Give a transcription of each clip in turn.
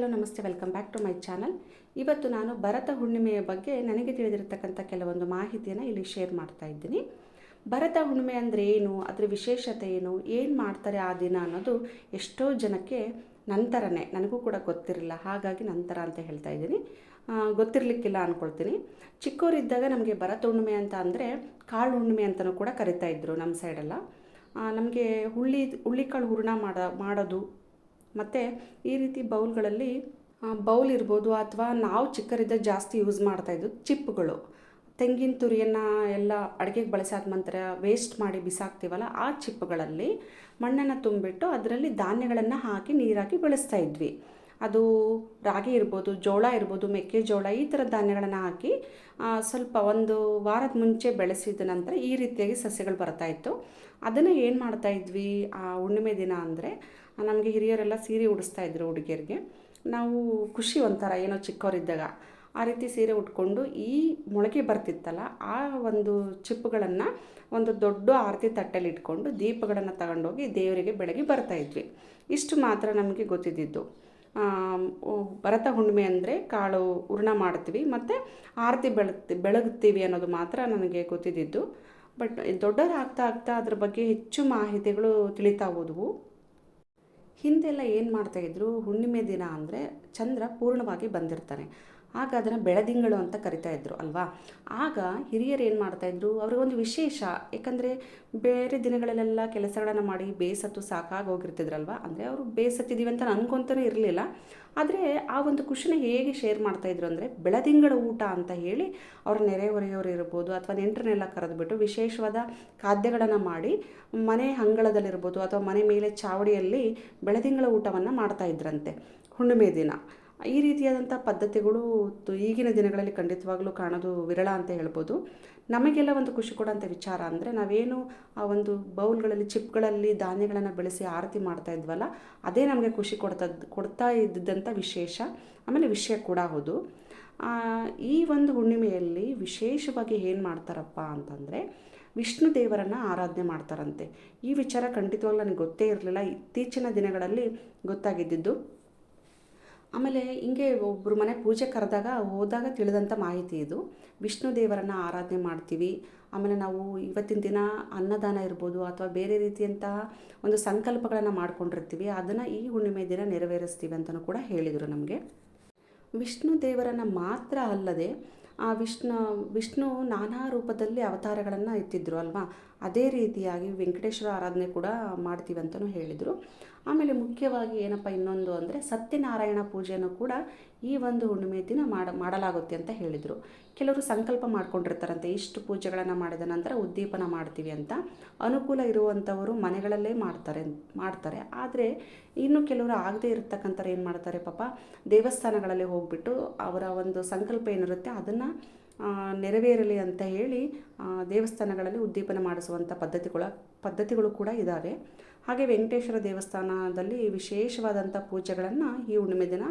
Hello ನಮಸ್ತೆ, welcome back to my channel. ಇವತ್ತು ನಾನು ಭರತ ಹುಣ್ಣಿಮೆಯ ಬಗ್ಗೆ ನನಗೆ ತಿಳಿದಿರತಕ್ಕಂಥ ಕೆಲವೊಂದು ಮಾಹಿತಿಯನ್ನು ಇಲ್ಲಿ ಶೇರ್ ಮಾಡ್ತಾ ಇದ್ದೀನಿ. ಭರತ ಹುಣ್ಣಿಮೆ ಅಂದರೆ ಏನು, ಅದರ ವಿಶೇಷತೆ ಏನು ಮಾಡ್ತಾರೆ ಆ ದಿನ ಅನ್ನೋದು ಎಷ್ಟೋ ಜನಕ್ಕೆ ನಂತರನೇ, ನನಗೂ ಕೂಡ ಗೊತ್ತಿರಲಿಲ್ಲ. ಹಾಗಾಗಿ ನಂತರ ಅಂತ ಹೇಳ್ತಾ ಇದ್ದೀನಿ, ಗೊತ್ತಿರಲಿಕ್ಕಿಲ್ಲ ಅಂದ್ಕೊಳ್ತೀನಿ. ಚಿಕ್ಕವರಿದ್ದಾಗ ನಮಗೆ ಭರತ ಹುಣ್ಣಿಮೆ ಅಂತ ಅಂದರೆ ಕಾಳು ಹುಣ್ಣಿಮೆ ಅಂತಲೂ ಕೂಡ ಕರಿತಾ ಇದ್ದರು ನಮ್ಮ ಸೈಡೆಲ್ಲ. ನಮಗೆ ಹುಳ್ಳಿಕಾಳು ಹೂರಣ ಮಾಡೋದು ಮತ್ತು ಈ ರೀತಿ ಬೌಲ್ ಇರ್ಬೋದು, ಅಥವಾ ನಾವು ಚಿಕ್ಕರಿದ್ದಾಗ ಜಾಸ್ತಿ ಯೂಸ್ ಮಾಡ್ತಾಯಿದ್ದು ಚಿಪ್ಪುಗಳು, ತೆಂಗಿನ ತುರಿಯನ್ನು ಎಲ್ಲ ಅಡುಗೆಗೆ ಬಳಸಾದ ನಂತರ ವೇಸ್ಟ್ ಮಾಡಿ ಬಿಸಾಕ್ತೀವಲ್ಲ, ಆ ಚಿಪ್ಪುಗಳಲ್ಲಿ ಮಣ್ಣನ್ನು ತುಂಬಿಟ್ಟು ಅದರಲ್ಲಿ ಧಾನ್ಯಗಳನ್ನು ಹಾಕಿ ನೀರಾಕಿ ಬೆಳೆಸ್ತಾ ಇದ್ವಿ. ಅದು ರಾಗಿ ಇರ್ಬೋದು, ಜೋಳ ಇರ್ಬೋದು, ಮೆಕ್ಕೆಜೋಳ, ಈ ಥರ ಧಾನ್ಯಗಳನ್ನು ಹಾಕಿ ಸ್ವಲ್ಪ ಒಂದು ವಾರದ ಮುಂಚೆ ಬೆಳೆಸಿದ ನಂತರ ಈ ರೀತಿಯಾಗಿ ಸಸ್ಯಗಳು ಬರ್ತಾಯಿತ್ತು. ಅದನ್ನು ಏನು ಮಾಡ್ತಾಯಿದ್ವಿ ಆ ಹುಣ್ಣಿಮೆ ದಿನ ಅಂದರೆ, ನಮಗೆ ಹಿರಿಯರೆಲ್ಲ ಸೀರೆ ಉಡಿಸ್ತಾಯಿದ್ರು ಹುಡುಗಿಯರಿಗೆ. ನಾವು ಖುಷಿ ಒಂಥರ, ಏನೋ ಚಿಕ್ಕವರಿದ್ದಾಗ ಆ ರೀತಿ ಸೀರೆ ಉಟ್ಕೊಂಡು ಈ ಮೊಳಕೆ ಬರ್ತಿತ್ತಲ್ಲ, ಆ ಒಂದು ಚಿಪ್ಪುಗಳನ್ನು ಒಂದು ದೊಡ್ಡ ಆರತಿ ತಟ್ಟೆಲಿ ಇಟ್ಕೊಂಡು ದೀಪಗಳನ್ನು ತಗೊಂಡೋಗಿ ದೇವರಿಗೆ ಬೆಳಗ್ಗೆ ಬರ್ತಾಯಿದ್ವಿ. ಇಷ್ಟು ಮಾತ್ರ ನಮಗೆ ಗೊತ್ತಿದ್ದಿದ್ದು. ಭರತ ಹುಣ್ಣಿಮೆ ಅಂದರೆ ಕಾಳು ಹೂರಣ ಮಾಡ್ತೀವಿ ಮತ್ತು ಆರತಿ ಬೆಳಗ್ತೀವಿ ಅನ್ನೋದು ಮಾತ್ರ ನನಗೆ ಗೊತ್ತಿದ್ದಿದ್ದು. ಬಟ್ ದೊಡ್ಡವರಾಗ್ತಾ ಆಗ್ತಾ ಅದ್ರ ಬಗ್ಗೆ ಹೆಚ್ಚು ಮಾಹಿತಿಗಳು ತಿಳಿತಾ ಹೋದವು. ಹಿಂದೆಲ್ಲ ಏನು ಮಾಡ್ತಾಯಿದ್ರು, ಹುಣ್ಣಿಮೆ ದಿನ ಅಂದರೆ ಚಂದ್ರ ಪೂರ್ಣವಾಗಿ ಬಂದಿರ್ತಾನೆ, ಆಗ ಅದನ್ನು ಬೆಳದಿಂಗಳು ಅಂತ ಕರಿತಾಯಿದ್ರು ಅಲ್ವಾ. ಆಗ ಹಿರಿಯರು ಏನು ಮಾಡ್ತಾಯಿದ್ರು, ಅವ್ರಿಗೊಂದು ವಿಶೇಷ, ಯಾಕಂದರೆ ಬೇರೆ ದಿನಗಳಲ್ಲೆಲ್ಲ ಕೆಲಸಗಳನ್ನು ಮಾಡಿ ಬೇಸತ್ತು ಸಾಕಾಗಿ ಹೋಗಿರ್ತಿದ್ರಲ್ವ. ಅಂದರೆ ಅವರು ಬೇಸತ್ತಿದ್ದೀವಿ ಅಂತ ಅನ್ಕೊತಾನೆ ಇರಲಿಲ್ಲ. ಆದರೆ ಆ ಒಂದು ಖುಷಿನ ಹೇಗೆ ಶೇರ್ ಮಾಡ್ತಾಯಿದ್ರು ಅಂದರೆ, ಬೆಳದಿಂಗಳ ಊಟ ಅಂತ ಹೇಳಿ ಅವ್ರ ನೆರೆಹೊರೆಯವರು ಇರ್ಬೋದು ಅಥವಾ ನೆಂಟರನ್ನೆಲ್ಲ ಕರೆದುಬಿಟ್ಟು ವಿಶೇಷವಾದ ಖಾದ್ಯಗಳನ್ನು ಮಾಡಿ ಮನೆ ಅಂಗಳದಲ್ಲಿರ್ಬೋದು ಅಥವಾ ಮನೆ ಮೇಲೆ ಚಾವಡಿಯಲ್ಲಿ ಬೆಳದಿಂಗಳ ಊಟವನ್ನು ಮಾಡ್ತಾಯಿದ್ರಂತೆ ಹುಣ್ಣಿಮೆ ದಿನ. ಈ ರೀತಿಯಾದಂಥ ಪದ್ಧತಿಗಳು ಈಗಿನ ದಿನಗಳಲ್ಲಿ ಖಂಡಿತವಾಗ್ಲೂ ಕಾಣೋದು ವಿರಳ ಅಂತ ಹೇಳ್ಬೋದು. ನಮಗೆಲ್ಲ ಒಂದು ಖುಷಿ ಕೊಡೋಂಥ ವಿಚಾರ ಅಂದರೆ, ನಾವೇನು ಆ ಒಂದು ಬೌಲ್ಗಳಲ್ಲಿ ಚಿಪ್ಗಳಲ್ಲಿ ಧಾನ್ಯಗಳನ್ನು ಬೆಳೆಸಿ ಆರತಿ ಮಾಡ್ತಾ ಇದ್ವಲ್ಲ, ಅದೇ ನಮಗೆ ಖುಷಿ ಕೊಡ್ತಾ ಇದ್ದಂಥ ವಿಶೇಷ, ಆಮೇಲೆ ವಿಷಯ ಕೂಡ ಹೌದು. ಈ ಒಂದು ಹುಣ್ಣಿಮೆಯಲ್ಲಿ ವಿಶೇಷವಾಗಿ ಏನು ಮಾಡ್ತಾರಪ್ಪ ಅಂತಂದರೆ, ವಿಷ್ಣು ದೇವರನ್ನು ಆರಾಧನೆ ಮಾಡ್ತಾರಂತೆ. ಈ ವಿಚಾರ ಖಂಡಿತವಾಗ್ಲೂ ನನಗೆ ಗೊತ್ತೇ ಇರಲಿಲ್ಲ, ಇತ್ತೀಚಿನ ದಿನಗಳಲ್ಲಿ ಗೊತ್ತಾಗಿದ್ದಿದ್ದು. ಆಮೇಲೆ ಹಿಂಗೆ ಒಬ್ಬರು ಮನೆ ಪೂಜೆ ಹೋದಾಗ ತಿಳಿದಂಥ ಮಾಹಿತಿ ಇದು. ವಿಷ್ಣು ದೇವರನ್ನು ಆರಾಧನೆ ಮಾಡ್ತೀವಿ. ಆಮೇಲೆ ನಾವು ಇವತ್ತಿನ ದಿನ ಅನ್ನದಾನ ಇರ್ಬೋದು ಅಥವಾ ಬೇರೆ ರೀತಿಯಂತಹ ಒಂದು ಸಂಕಲ್ಪಗಳನ್ನು ಮಾಡ್ಕೊಂಡಿರ್ತೀವಿ, ಅದನ್ನು ಈ ಹುಣ್ಣಿಮೆ ದಿನ ನೆರವೇರಿಸ್ತೀವಿ ಅಂತಲೂ ಕೂಡ ಹೇಳಿದರು ನಮಗೆ. ವಿಷ್ಣು ದೇವರನ್ನು ಮಾತ್ರ ಅಲ್ಲದೆ ವಿಷ್ಣು ನಾನಾ ರೂಪದಲ್ಲಿ ಅವತಾರಗಳನ್ನು ಎತ್ತಿದ್ರು ಅಲ್ವಾ. ಅದೇ ರೀತಿಯಾಗಿ ವೆಂಕಟೇಶ್ವರ ಆರಾಧನೆ ಕೂಡ ಮಾಡ್ತೀವಿ ಅಂತಲೂ ಹೇಳಿದರು. ಆಮೇಲೆ ಮುಖ್ಯವಾಗಿ ಏನಪ್ಪ ಇನ್ನೊಂದು ಅಂದರೆ, ಸತ್ಯನಾರಾಯಣ ಪೂಜೆನೂ ಕೂಡ ಈ ಒಂದು ಹುಣ್ಣಿಮೆ ದಿನ ಮಾಡಲಾಗುತ್ತೆ ಅಂತ ಹೇಳಿದರು. ಕೆಲವರು ಸಂಕಲ್ಪ ಮಾಡ್ಕೊಂಡಿರ್ತಾರಂತೆ, ಇಷ್ಟು ಪೂಜೆಗಳನ್ನು ಮಾಡಿದ ನಂತರ ಉದ್ದೀಪನ ಮಾಡ್ತೀವಿ ಅಂತ. ಅನುಕೂಲ ಇರುವಂಥವರು ಮನೆಗಳಲ್ಲೇ ಮಾಡ್ತಾರೆ. ಆದರೆ ಇನ್ನು ಕೆಲವರು ಆಗದೇ ಇರತಕ್ಕಂಥವ್ರು ಏನು ಮಾಡ್ತಾರೆ, ಪಾಪ ದೇವಸ್ಥಾನಗಳಲ್ಲಿ ಹೋಗಿಬಿಟ್ಟು ಅವರ ಒಂದು ಸಂಕಲ್ಪ ಏನಿರುತ್ತೆ ಅದನ್ನು ನೆರವೇರಲಿ ಅಂತ ಹೇಳಿ ದೇವಸ್ಥಾನಗಳಲ್ಲಿ ಉದ್ದೀಪನ ಮಾಡಿಸುವಂಥ ಪದ್ಧತಿಗಳು ಕೂಡ ಇದ್ದಾವೆ. ಹಾಗೆ ವೆಂಕಟೇಶ್ವರ ದೇವಸ್ಥಾನದಲ್ಲಿ ವಿಶೇಷವಾದಂಥ ಪೂಜೆಗಳನ್ನು ಈ ಹುಣ್ಣಿಮೆ ದಿನ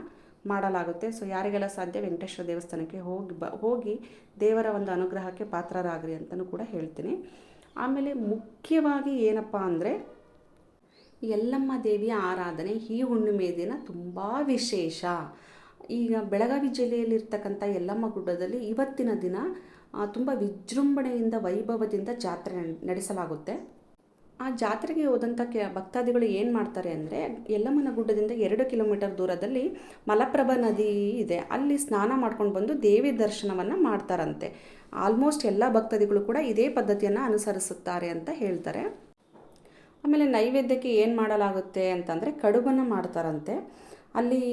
ಮಾಡಲಾಗುತ್ತೆ. ಸೊ ಯಾರಿಗೆಲ್ಲ ಸಾಧ್ಯ ವೆಂಕಟೇಶ್ವರ ದೇವಸ್ಥಾನಕ್ಕೆ ಹೋಗಿ ದೇವರ ಒಂದು ಅನುಗ್ರಹಕ್ಕೆ ಪಾತ್ರರಾಗ್ರಿ ಅಂತಲೂ ಕೂಡ ಹೇಳ್ತೀನಿ. ಆಮೇಲೆ ಮುಖ್ಯವಾಗಿ ಏನಪ್ಪ ಅಂದರೆ, ಯಲ್ಲಮ್ಮ ದೇವಿಯ ಆರಾಧನೆ ಈ ಹುಣ್ಣಿಮೆ ದಿನ ತುಂಬ ವಿಶೇಷ. ಈಗ ಬೆಳಗಾವಿ ಜಿಲ್ಲೆಯಲ್ಲಿರ್ತಕ್ಕಂಥ ಯಲ್ಲಮ್ಮ ಗುಡ್ಡದಲ್ಲಿ ಇವತ್ತಿನ ದಿನ ತುಂಬ ವಿಜೃಂಭಣೆಯಿಂದ ವೈಭವದಿಂದ ಜಾತ್ರೆ ನಡೆಸಲಾಗುತ್ತೆ. ಆ ಜಾತ್ರೆಗೆ ಹೋದಂಥ ಭಕ್ತಾದಿಗಳು ಏನು ಮಾಡ್ತಾರೆ ಅಂದರೆ, ಯಲ್ಲಮ್ಮನ ಗುಡ್ಡದಿಂದ 2 ಕಿಲೋಮೀಟರ್ ದೂರದಲ್ಲಿ ಮಲಪ್ರಭಾ ನದಿ ಇದೆ, ಅಲ್ಲಿ ಸ್ನಾನ ಮಾಡ್ಕೊಂಡು ಬಂದು ದೇವಿ ದರ್ಶನವನ್ನು ಮಾಡ್ತಾರಂತೆ. ಆಲ್ಮೋಸ್ಟ್ ಎಲ್ಲ ಭಕ್ತಾದಿಗಳು ಕೂಡ ಇದೇ ಪದ್ಧತಿಯನ್ನು ಅನುಸರಿಸುತ್ತಾರೆ ಅಂತ ಹೇಳ್ತಾರೆ. ಆಮೇಲೆ ನೈವೇದ್ಯಕ್ಕೆ ಏನು ಮಾಡಲಾಗುತ್ತೆ ಅಂತಂದರೆ, ಕಡುಬನ್ನು ಮಾಡ್ತಾರಂತೆ. ಅಲ್ಲಿ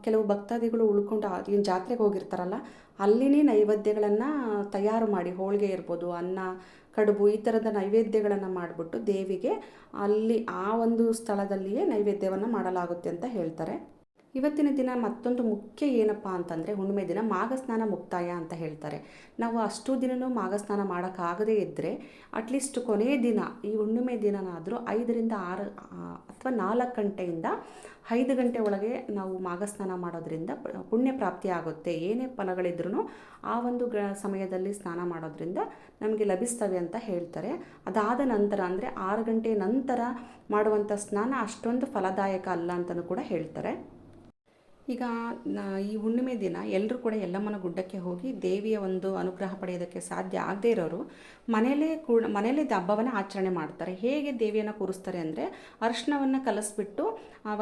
ಕೆಲವು ಭಕ್ತಾದಿಗಳು ಉಳ್ಕೊಂಡು ಏನು ಜಾತ್ರೆಗೆ ಹೋಗಿರ್ತಾರಲ್ಲ, ಅಲ್ಲಿನೇ ನೈವೇದ್ಯಗಳನ್ನು ತಯಾರು ಮಾಡಿ, ಹೋಳಿಗೆ ಇರ್ಬೋದು, ಅನ್ನ, ಕಡುಬು, ಈ ಥರದ ನೈವೇದ್ಯಗಳನ್ನು ಮಾಡಿಬಿಟ್ಟು ದೇವಿಗೆ ಅಲ್ಲಿ ಆ ಒಂದು ಸ್ಥಳದಲ್ಲಿಯೇ ನೈವೇದ್ಯವನ್ನು ಮಾಡಲಾಗುತ್ತೆ ಅಂತ ಹೇಳ್ತಾರೆ. ಇವತ್ತಿನ ದಿನ ಮತ್ತೊಂದು ಮುಖ್ಯ ಏನಪ್ಪ ಅಂತಂದರೆ, ಹುಣ್ಣಿಮೆ ದಿನ ಮಾಘಸ್ನಾನ ಮುಕ್ತಾಯ ಅಂತ ಹೇಳ್ತಾರೆ. ನಾವು ಅಷ್ಟು ದಿನವೂ ಮಾಘಸ್ನಾನ ಮಾಡೋಕ್ಕಾಗದೇ ಇದ್ದರೆ ಅಟ್ಲೀಸ್ಟ್ ಕೊನೆಯ ದಿನ ಈ ಹುಣ್ಣಿಮೆ ದಿನನಾದರೂ 5ರಿಂದ 6 ಅಥವಾ 4 ಗಂಟೆಯಿಂದ 5 ಗಂಟೆ ಒಳಗೆ ನಾವು ಮಾಘಸ್ನಾನ ಮಾಡೋದ್ರಿಂದ ಪುಣ್ಯ ಪ್ರಾಪ್ತಿ ಆಗುತ್ತೆ. ಏನೇ ಫಲಗಳಿದ್ರೂ ಆ ಒಂದು ಸಮಯದಲ್ಲಿ ಸ್ನಾನ ಮಾಡೋದ್ರಿಂದ ನಮಗೆ ಲಭಿಸ್ತವೆ ಅಂತ ಹೇಳ್ತಾರೆ. ಅದಾದ ನಂತರ ಅಂದರೆ 6 ಗಂಟೆ ನಂತರ ಮಾಡುವಂಥ ಸ್ನಾನ ಅಷ್ಟೊಂದು ಫಲದಾಯಕ ಅಲ್ಲ ಅಂತಲೂ ಕೂಡ ಹೇಳ್ತಾರೆ. ಈಗ ಈ ಹುಣ್ಣಿಮೆ ದಿನ ಎಲ್ಲರೂ ಕೂಡ ಯಲ್ಲಮ್ಮನ ಗುಡ್ಡಕ್ಕೆ ಹೋಗಿ ದೇವಿಯ ಒಂದು ಅನುಗ್ರಹ ಪಡೆಯೋದಕ್ಕೆ ಸಾಧ್ಯ ಆಗದೇ ಇರೋರು ಮನೆಯಲ್ಲೇ ಹಬ್ಬವನ್ನು ಆಚರಣೆ ಮಾಡ್ತಾರೆ. ಹೇಗೆ ದೇವಿಯನ್ನು ಕೂರಿಸ್ತಾರೆ ಅಂದರೆ, ಅರಿಶಿಣವನ್ನು ಕಲಸಿಬಿಟ್ಟು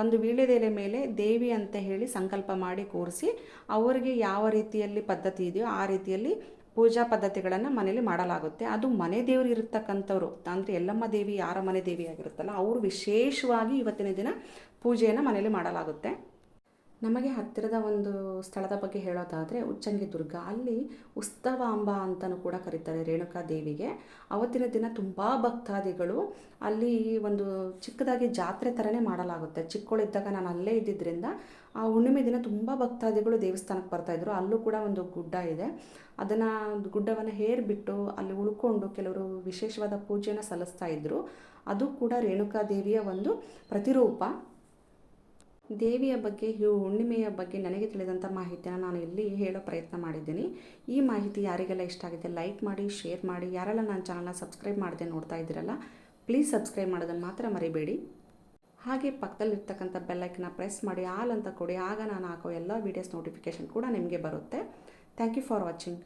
ಒಂದು ವೀಳ್ಯದೆಲೆ ಮೇಲೆ ದೇವಿ ಅಂತ ಹೇಳಿ ಸಂಕಲ್ಪ ಮಾಡಿ ಕೂರಿಸಿ, ಅವರಿಗೆ ಯಾವ ರೀತಿಯಲ್ಲಿ ಪದ್ಧತಿ ಇದೆಯೋ ಆ ರೀತಿಯಲ್ಲಿ ಪೂಜಾ ಪದ್ಧತಿಗಳನ್ನು ಮನೇಲಿ ಮಾಡಲಾಗುತ್ತೆ. ಅದು ಮನೆ ದೇವರು ಇರತಕ್ಕಂಥವ್ರು ಅಂದರೆ ಯಲ್ಲಮ್ಮ ದೇವಿ ಯಾರ ಮನೆ ದೇವಿ ಆಗಿರುತ್ತಲ್ಲ ಅವರು ವಿಶೇಷವಾಗಿ ಇವತ್ತಿನ ದಿನ ಪೂಜೆಯನ್ನು ಮನೇಲಿ ಮಾಡಲಾಗುತ್ತೆ. ನಮಗೆ ಹತ್ತಿರದ ಒಂದು ಸ್ಥಳದ ಬಗ್ಗೆ ಹೇಳೋದಾದರೆ ಉಚ್ಚಂಗಿ ದುರ್ಗ. ಅಲ್ಲಿ ಉತ್ಸವಾಂಬ ಅಂತಲೂ ಕೂಡ ಕರೀತಾರೆ ರೇಣುಕಾ ದೇವಿಗೆ. ಅವತ್ತಿನ ದಿನ ತುಂಬ ಭಕ್ತಾದಿಗಳು ಅಲ್ಲಿ ಒಂದು ಚಿಕ್ಕದಾಗಿ ಜಾತ್ರೆ ಥರನೇ ಮಾಡಲಾಗುತ್ತೆ. ಚಿಕ್ಕವಳಿದ್ದಾಗ ನಾನು ಅಲ್ಲೇ ಇದ್ದಿದ್ದರಿಂದ ಆ ಹುಣ್ಣಿಮೆ ದಿನ ತುಂಬ ಭಕ್ತಾದಿಗಳು ದೇವಸ್ಥಾನಕ್ಕೆ ಬರ್ತಾಯಿದ್ರು. ಅಲ್ಲೂ ಕೂಡ ಒಂದು ಗುಡ್ಡ ಇದೆ. ಅದನ್ನು ಗುಡ್ಡವನ್ನು ಹೇರಿಬಿಟ್ಟು ಅಲ್ಲಿ ಉಳ್ಕೊಂಡು ಕೆಲವರು ವಿಶೇಷವಾದ ಪೂಜೆಯನ್ನು ಸಲ್ಲಿಸ್ತಾ ಇದ್ದರು. ಅದು ಕೂಡ ರೇಣುಕಾ ದೇವಿಯ ಒಂದು ಪ್ರತಿರೂಪ. ದೇವಿಯ ಬಗ್ಗೆ, ಈ ಹುಣ್ಣಿಮೆಯ ಬಗ್ಗೆ ನನಗೆ ತಿಳಿದಂಥ ಮಾಹಿತಿಯನ್ನು ನಾನು ಇಲ್ಲಿ ಹೇಳೋ ಪ್ರಯತ್ನ ಮಾಡಿದ್ದೀನಿ. ಈ ಮಾಹಿತಿ ಯಾರಿಗೆಲ್ಲ ಇಷ್ಟ ಆಗಿದೆ ಲೈಕ್ ಮಾಡಿ, ಶೇರ್ ಮಾಡಿ. ಯಾರೆಲ್ಲ ನನ್ನ ಚಾನಲ್ನ ಸಬ್ಸ್ಕ್ರೈಬ್ ಮಾಡದೆ ನೋಡ್ತಾ ಇದ್ದೀರಲ್ಲ, ಪ್ಲೀಸ್ ಸಬ್ಸ್ಕ್ರೈಬ್ ಮಾಡೋದನ್ನು ಮಾತ್ರ ಮರಿಬೇಡಿ. ಹಾಗೆ ಪಕ್ಕದಲ್ಲಿರ್ತಕ್ಕಂಥ ಬೆಲ್ಲೈಕನ್ನ ಪ್ರೆಸ್ ಮಾಡಿ ಆಲ್ ಅಂತ ಕೊಡಿ. ಆಗ ನಾನು ಹಾಕೋ ಎಲ್ಲ ವೀಡಿಯೋಸ್ ನೋಟಿಫಿಕೇಷನ್ ಕೂಡ ನಿಮಗೆ ಬರುತ್ತೆ. Thank you for watching.